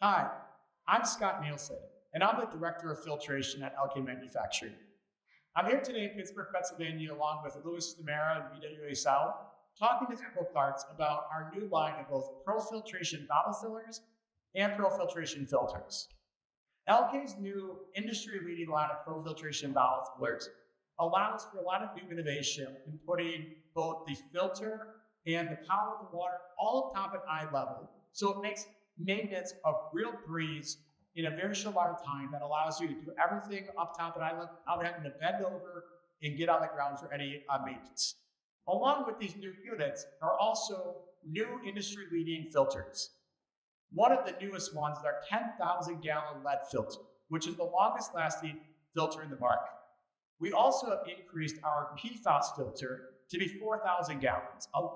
Hi, I'm Scott Nielsen, and I'm the Director of Filtration at Elkay Manufacturing. I'm here today in Pittsburgh, Pennsylvania, along with Louis Stamera and BWA South, talking to Equal Parts about our new line of both Pro Filtration bottle fillers and Pro Filtration filters. Elkay's new industry-leading line of Pro Filtration bottle fillers allows for a lot of new innovation in putting both the filter and the power of the water all up top at eye level. So it makes maintenance a real breeze in a very short amount of time that allows you to do everything up top at eye level without having to bend over and get on the ground for any maintenance. Along with these new units are also new industry-leading filters. One of the newest ones is our 10,000-gallon lead filter, which is the longest lasting filter in the market. We also have increased our PFAS filter to be 4,000 gallons, a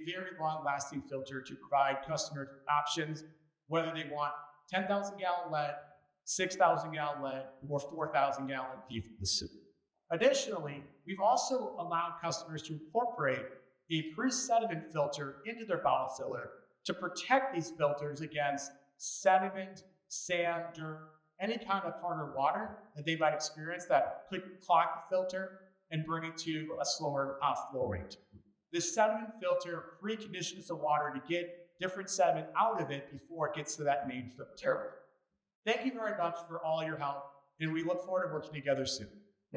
very long-lasting filter to provide customers options, whether they want 10,000-gallon lead, 6,000-gallon lead, or 4,000-gallon PFAS. Additionally, we've also allowed customers to incorporate a pre-sediment filter into their bottle filler to protect these filters against sediment, sand, dirt, any kind of harder water that they might experience that could clog the filter and bring it to a slower flow rate. This sediment filter preconditions the water to get different sediment out of it before it gets to that main filter. Thank you very much for all your help, and we look forward to working together soon.